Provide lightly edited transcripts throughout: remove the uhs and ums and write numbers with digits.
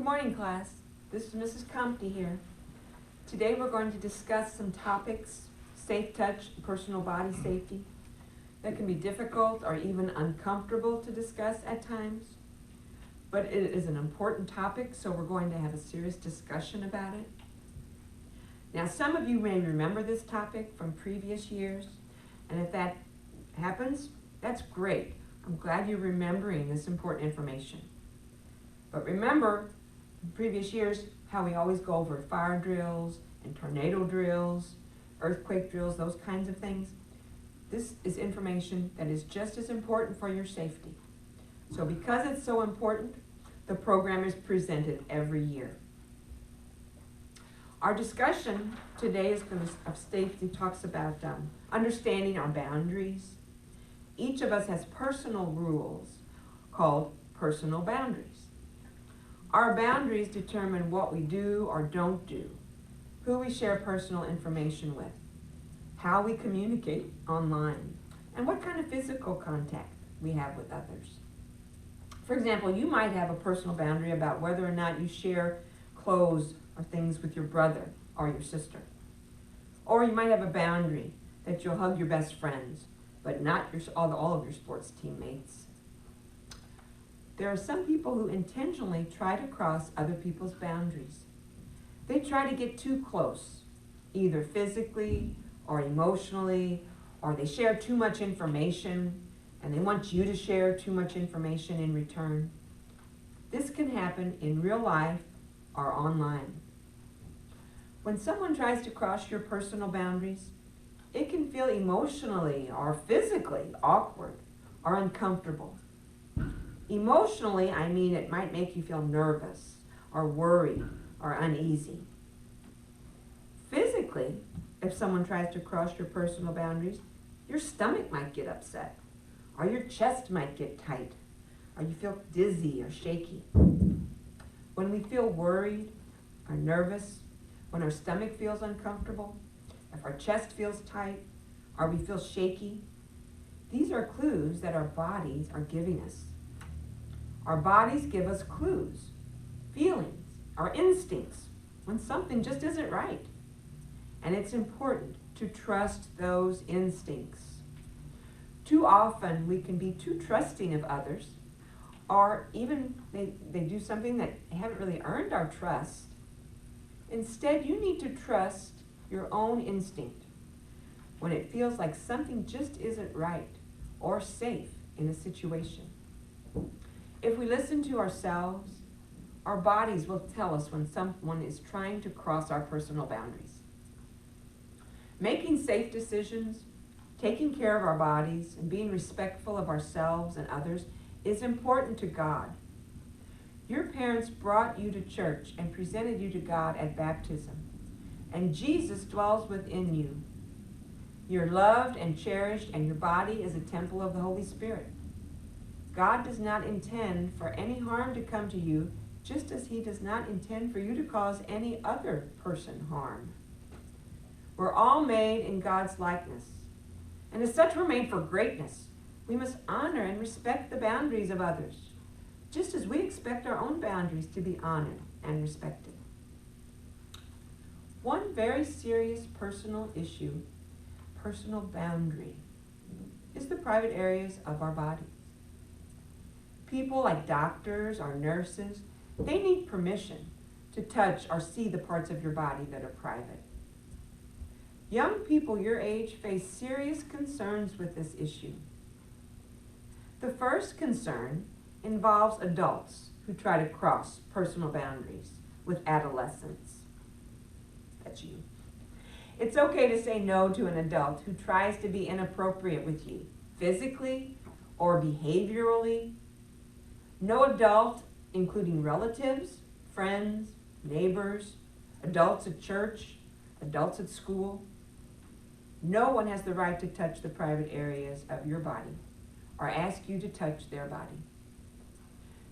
Good morning, class. This is Mrs. Compte here. Today we're going to discuss some topics, safe touch, personal body safety, that can be difficult or even uncomfortable to discuss at times. But it is an important topic, so we're going to have a serious discussion about it. Now, some of you may remember this topic from previous years, and if that happens, that's great. I'm glad you're remembering this important information. But remember, in previous years, how we always go over fire drills and tornado drills, earthquake drills, those kinds of things. This is information that is just as important for your safety. So because it's so important, the program is presented every year. Our discussion today of safety talks about understanding our boundaries. Each of us has personal rules called personal boundaries. Our boundaries determine what we do or don't do, who we share personal information with, how we communicate online, and what kind of physical contact we have with others. For example, you might have a personal boundary about whether or not you share clothes or things with your brother or your sister. Or you might have a boundary that you'll hug your best friends, but not all of your sports teammates. There are some people who intentionally try to cross other people's boundaries. They try to get too close, either physically or emotionally, or they share too much information and they want you to share too much information in return. This can happen in real life or online. When someone tries to cross your personal boundaries, it can feel emotionally or physically awkward or uncomfortable. Emotionally, I mean it might make you feel nervous or worried or uneasy. Physically, if someone tries to cross your personal boundaries, your stomach might get upset, or your chest might get tight, or you feel dizzy or shaky. When we feel worried or nervous, when our stomach feels uncomfortable, if our chest feels tight, or we feel shaky, these are clues that our bodies are giving us. Our bodies give us clues, feelings, our instincts when something just isn't right. And it's important to trust those instincts. Too often we can be too trusting of others, or even they do something that haven't really earned our trust. Instead, you need to trust your own instinct when it feels like something just isn't right or safe in a situation. If we listen to ourselves, our bodies will tell us when someone is trying to cross our personal boundaries. Making safe decisions, taking care of our bodies, and being respectful of ourselves and others is important to God. Your parents brought you to church and presented you to God at baptism, and Jesus dwells within you. You're loved and cherished, and your body is a temple of the Holy Spirit. God does not intend for any harm to come to you, just as he does not intend for you to cause any other person harm. We're all made in God's likeness, and as such we're made for greatness. We must honor and respect the boundaries of others, just as we expect our own boundaries to be honored and respected. One very serious personal issue, personal boundary, is the private areas of our bodies. People like doctors or nurses, they need permission to touch or see the parts of your body that are private. Young people your age face serious concerns with this issue. The first concern involves adults who try to cross personal boundaries with adolescents. That's you. It's okay to say no to an adult who tries to be inappropriate with you, physically or behaviorally. No adult, including relatives, friends, neighbors, adults at church, adults at school, no one has the right to touch the private areas of your body or ask you to touch their body.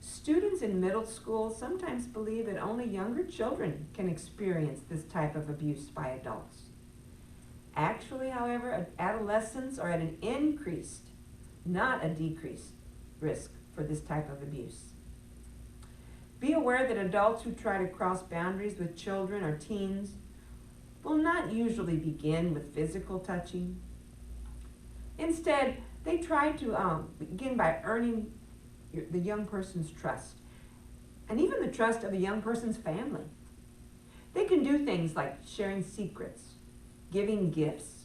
Students in middle school sometimes believe that only younger children can experience this type of abuse by adults. Actually, however, adolescents are at an increased, not a decreased, risk for this type of abuse. Be aware that adults who try to cross boundaries with children or teens will not usually begin with physical touching. Instead, they try to begin by earning the young person's trust, and even the trust of the young person's family. They can do things like sharing secrets, giving gifts,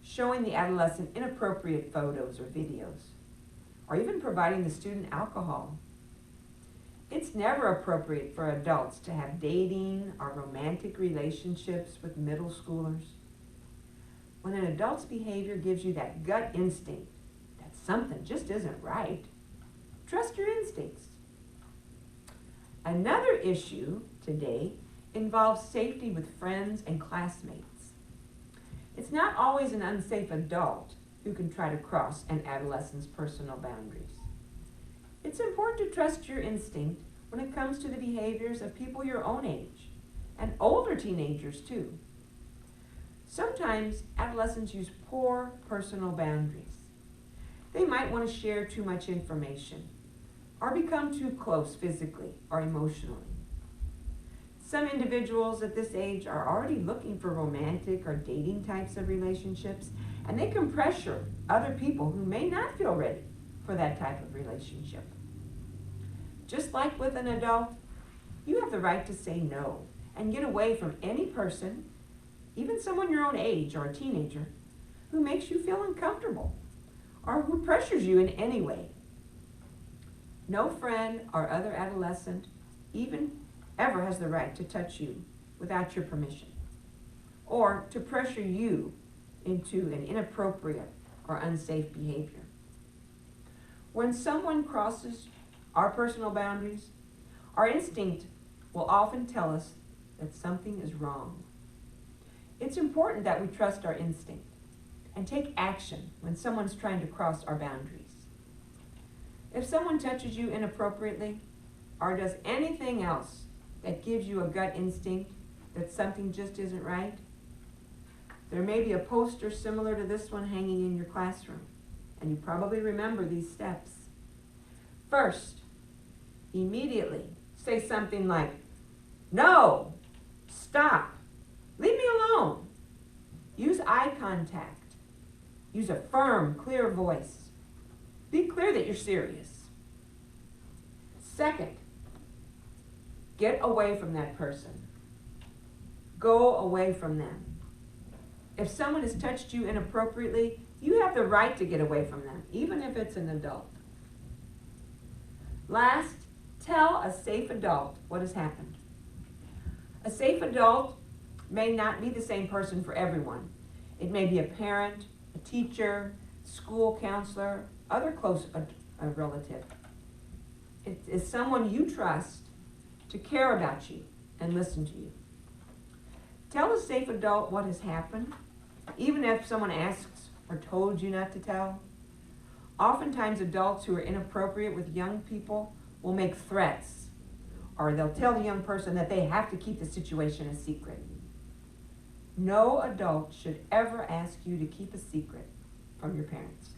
showing the adolescent inappropriate photos or videos, or even providing the student alcohol. It's never appropriate for adults to have dating or romantic relationships with middle schoolers. When an adult's behavior gives you that gut instinct that something just isn't right, trust your instincts. Another issue today involves safety with friends and classmates. It's not always an unsafe adult who can try to cross an adolescent's personal boundaries. It's important to trust your instinct when it comes to the behaviors of people your own age, and older teenagers too. Sometimes adolescents use poor personal boundaries. They might want to share too much information, or become too close physically or emotionally. Some individuals at this age are already looking for romantic or dating types of relationships, and they can pressure other people who may not feel ready for that type of relationship. Just like with an adult, you have the right to say no and get away from any person, even someone your own age or a teenager, who makes you feel uncomfortable or who pressures you in any way. No friend or other adolescent even ever has the right to touch you without your permission, or to pressure you into an inappropriate or unsafe behavior. When someone crosses our personal boundaries, our instinct will often tell us that something is wrong. It's important that we trust our instinct and take action when someone's trying to cross our boundaries. If someone touches you inappropriately or does anything else that gives you a gut instinct that something just isn't right, there may be a poster similar to this one hanging in your classroom, and you probably remember these steps. First, immediately say something like, "No, stop, leave me alone." Use eye contact. Use a firm, clear voice. Be clear that you're serious. Second, get away from that person. Go away from them. If someone has touched you inappropriately, you have the right to get away from them, even if it's an adult. Last, tell a safe adult what has happened. A safe adult may not be the same person for everyone. It may be a parent, a teacher, school counselor, other close relative. It is someone you trust to care about you and listen to you. Tell a safe adult what has happened, even if someone asks or told you not to tell. Oftentimes, adults who are inappropriate with young people will make threats, or they'll tell the young person that they have to keep the situation a secret. No adult should ever ask you to keep a secret from your parents.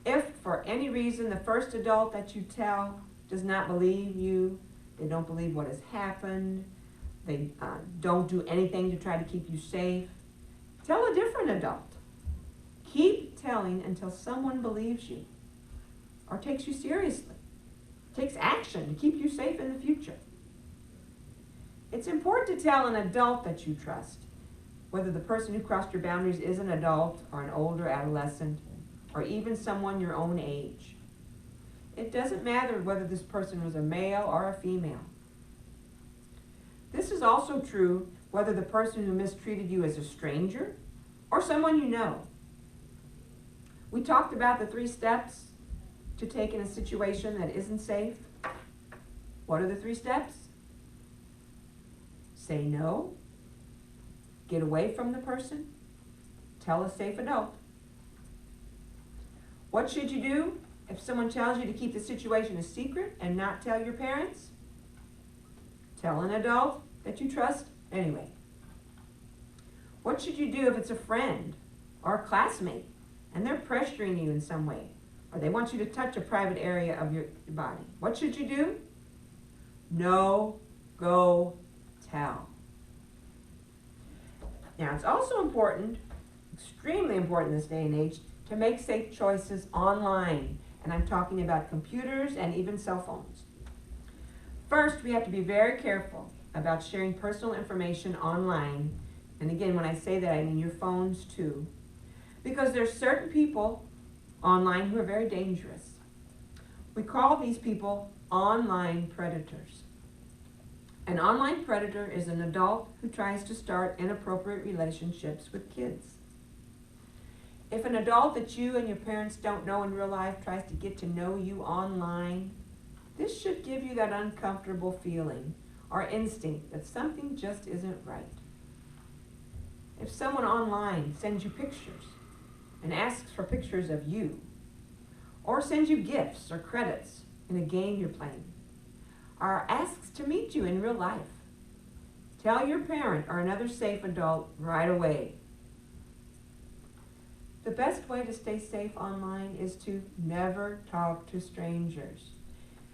If for any reason the first adult that you tell does not believe you, they don't believe what has happened, they don't do anything to try to keep you safe, tell a different adult. Keep telling until someone believes you or takes you seriously, takes action to keep you safe in the future. It's important to tell an adult that you trust, whether the person who crossed your boundaries is an adult or an older adolescent, or even someone your own age. It doesn't matter whether this person was a male or a female. This is also true whether the person who mistreated you is a stranger or someone you know. We talked about the 3 steps to take in a situation that isn't safe. What are the 3 steps? Say no, get away from the person, tell a safe adult. What should you do if someone tells you to keep the situation a secret and not tell your parents? Tell an adult that you trust anyway. What should you do if it's a friend or a classmate and they're pressuring you in some way or they want you to touch a private area of your body. What should you do? No, go, tell. Now, it's also important, extremely important in this day and age, to make safe choices online. And I'm talking about computers and even cell phones. First, we have to be very careful about sharing personal information online. And again, when I say that, I mean your phones too. Because there's certain people online who are very dangerous. We call these people online predators. An online predator is an adult who tries to start inappropriate relationships with kids. If an adult that you and your parents don't know in real life tries to get to know you online, this should give you that uncomfortable feeling or instinct that something just isn't right. If someone online sends you pictures and asks for pictures of you, or sends you gifts or credits in a game you're playing, or asks to meet you in real life, tell your parent or another safe adult right away. The best way to stay safe online is to never talk to strangers.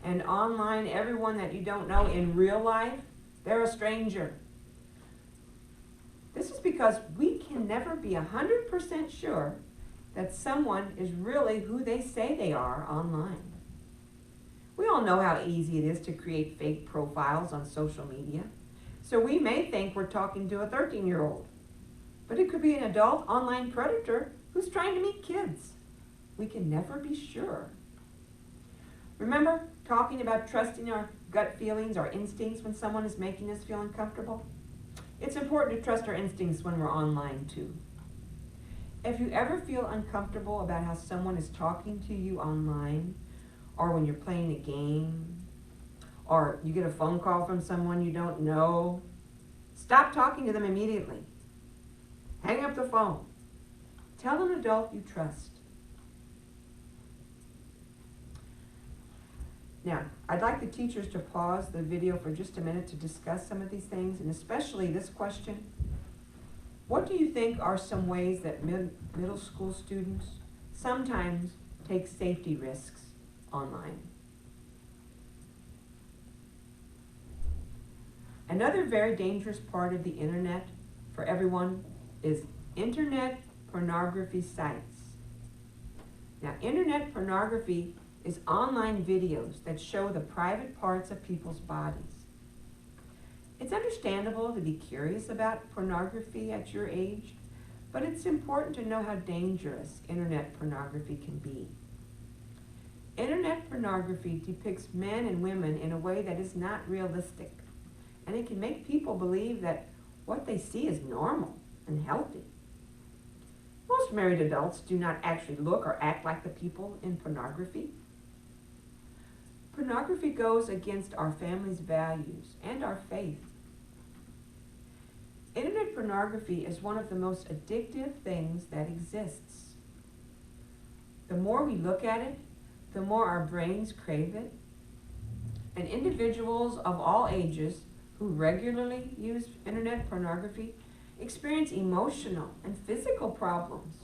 And online, everyone that you don't know in real life, they're a stranger. This is because we can never be 100% sure that someone is really who they say they are online. We all know how easy it is to create fake profiles on social media. So we may think we're talking to a 13-year-old, but it could be an adult online predator who's trying to meet kids. We can never be sure. Remember talking about trusting our gut feelings, our instincts when someone is making us feel uncomfortable? It's important to trust our instincts when we're online too. If you ever feel uncomfortable about how someone is talking to you online, or when you're playing a game, or you get a phone call from someone you don't know, stop talking to them immediately. Hang up the phone. Tell an adult you trust. Now, I'd like the teachers to pause the video for just a minute to discuss some of these things, and especially this question. What do you think are some ways that middle school students sometimes take safety risks online? Another very dangerous part of the internet for everyone is internet pornography sites. Now, internet pornography is online videos that show the private parts of people's bodies. It's understandable to be curious about pornography at your age, but it's important to know how dangerous internet pornography can be. Internet pornography depicts men and women in a way that is not realistic, and it can make people believe that what they see is normal and healthy. Most married adults do not actually look or act like the people in pornography. Pornography goes against our family's values and our faith. Internet pornography is one of the most addictive things that exists. The more we look at it, the more our brains crave it. And individuals of all ages who regularly use internet pornography experience emotional and physical problems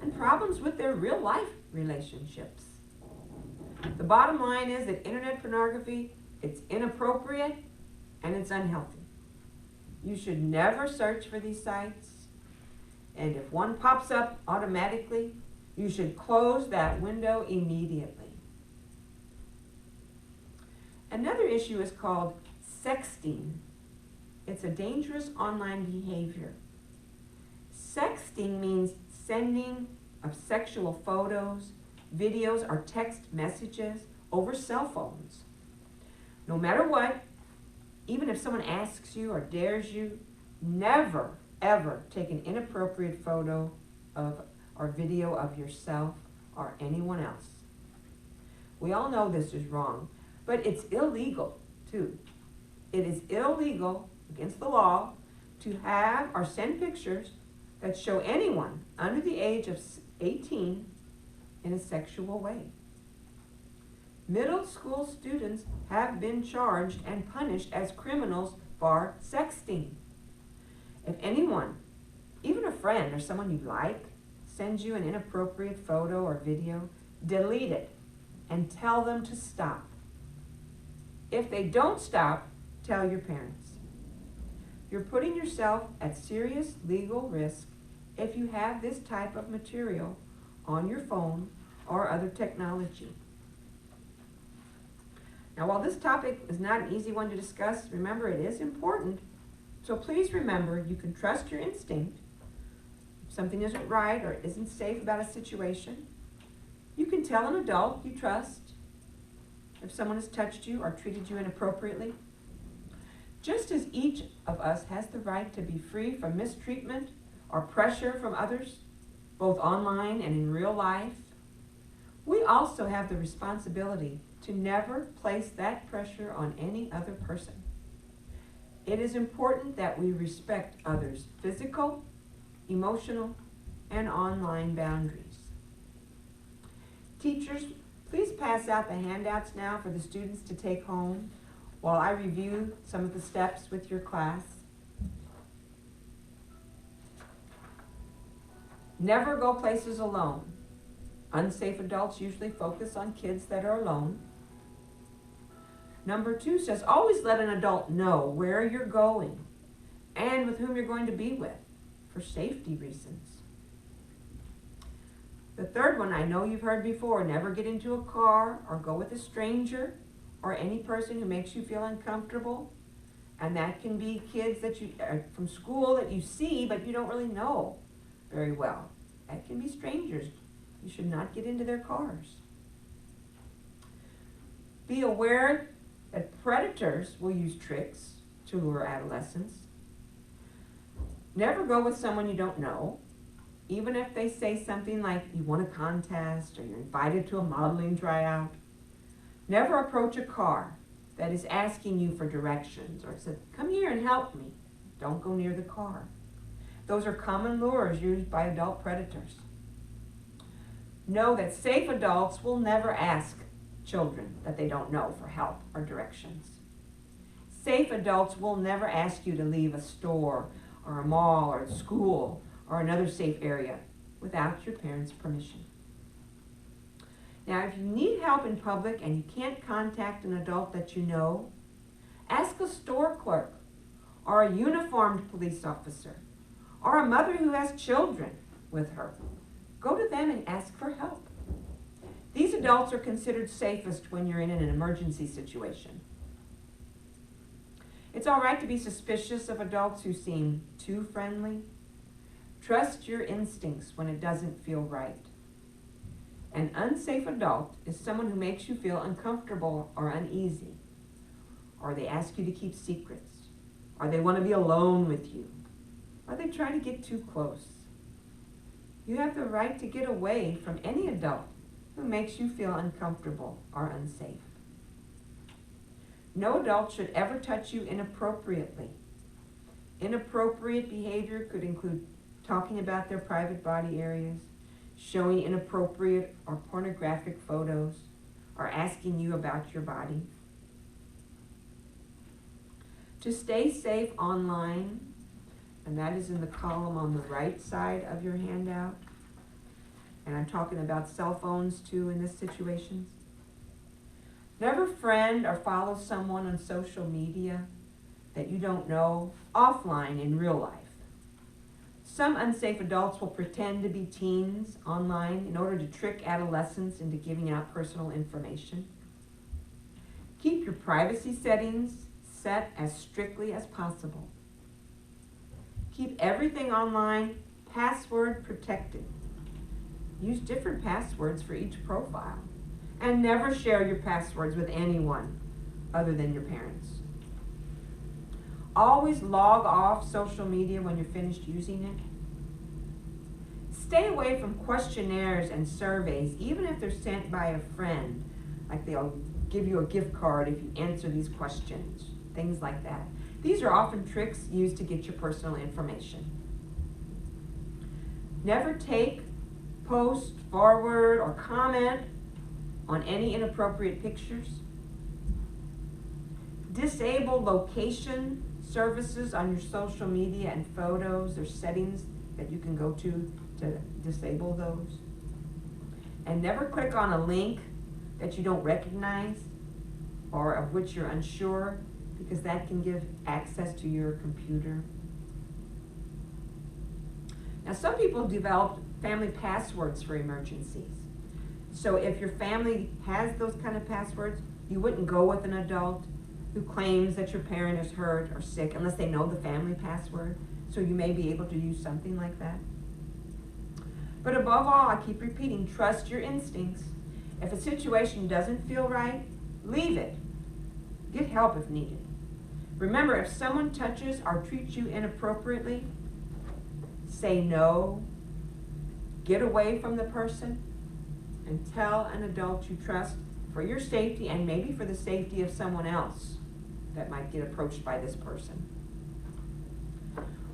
and problems with their real life relationships. The bottom line is that internet pornography, it's inappropriate and it's unhealthy. You should never search for these sites, and if one pops up automatically, you should close that window immediately. Another issue is called sexting. It's a dangerous online behavior. Sexting means sending of sexual photos, videos, or text messages over cell phones. No matter what, even if someone asks you or dares you, never, ever take an inappropriate photo of or video of yourself or anyone else. We all know this is wrong, but it's illegal too. It is illegal against the law to have or send pictures that show anyone under the age of 18 in a sexual way. Middle school students have been charged and punished as criminals for sexting. If anyone, even a friend or someone you like, sends you an inappropriate photo or video, delete it, and tell them to stop. If they don't stop, tell your parents. You're putting yourself at serious legal risk if you have this type of material on your phone or other technology. Now, while this topic is not an easy one to discuss, remember it is important. So please remember you can trust your instinct. If something isn't right or isn't safe about a situation, you can tell an adult you trust if someone has touched you or treated you inappropriately. Just as each of us has the right to be free from mistreatment or pressure from others, both online and in real life, we also have the responsibility to never place that pressure on any other person. It is important that we respect others' physical, emotional, and online boundaries. Teachers, please pass out the handouts now for the students to take home while I review some of the steps with your class. Never go places alone. Unsafe adults usually focus on kids that are alone. Number 2 says, always let an adult know where you're going and with whom you're going to be with for safety reasons. The third one I know you've heard before, never get into a car or go with a stranger or any person who makes you feel uncomfortable. And that can be kids that you from school that you see but you don't really know very well. That can be strangers. You should not get into their cars. Be aware that predators will use tricks to lure adolescents. Never go with someone you don't know, even if they say something like you won a contest or you're invited to a modeling tryout. Never approach a car that is asking you for directions or says, come here and help me. Don't go near the car. Those are common lures used by adult predators. Know that safe adults will never ask children that they don't know for help or directions. Safe adults will never ask you to leave a store or a mall or a school or another safe area without your parents' permission. Now, if you need help in public and you can't contact an adult that you know, ask a store clerk or a uniformed police officer or a mother who has children with her. Go to them and ask for help. These adults are considered safest when you're in an emergency situation. It's all right to be suspicious of adults who seem too friendly. Trust your instincts when it doesn't feel right. An unsafe adult is someone who makes you feel uncomfortable or uneasy, or they ask you to keep secrets, or they want to be alone with you, or they try to get too close. You have the right to get away from any adult who makes you feel uncomfortable or unsafe. No adult should ever touch you inappropriately. Inappropriate behavior could include talking about their private body areas, showing inappropriate or pornographic photos, or asking you about your body. To stay safe online, and that is in the column on the right side of your handout, and I'm talking about cell phones too in this situation. Never friend or follow someone on social media that you don't know offline in real life. Some unsafe adults will pretend to be teens online in order to trick adolescents into giving out personal information. Keep your privacy settings set as strictly as possible. Keep everything online password protected. Use different passwords for each profile. And never share your passwords with anyone other than your parents. Always log off social media when you're finished using it. Stay away from questionnaires and surveys, even if they're sent by a friend. Like they'll give you a gift card if you answer these questions, things like that. These are often tricks used to get your personal information. Never take, post, forward, or comment on any inappropriate pictures. Disable location services on your social media and photos. There's settings that you can go to disable those. And never click on a link that you don't recognize or of which you're unsure, because that can give access to your computer. Now, some people develop family passwords for emergencies. So if your family has those kind of passwords, you wouldn't go with an adult who claims that your parent is hurt or sick unless they know the family password. So you may be able to use something like that. But above all, I keep repeating, trust your instincts. If a situation doesn't feel right, leave it. Get help if needed. Remember, if someone touches or treats you inappropriately, say no, get away from the person, and tell an adult you trust for your safety and maybe for the safety of someone else that might get approached by this person.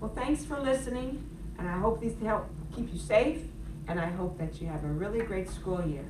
Well, thanks for listening, and I hope these help keep you safe, and I hope that you have a really great school year.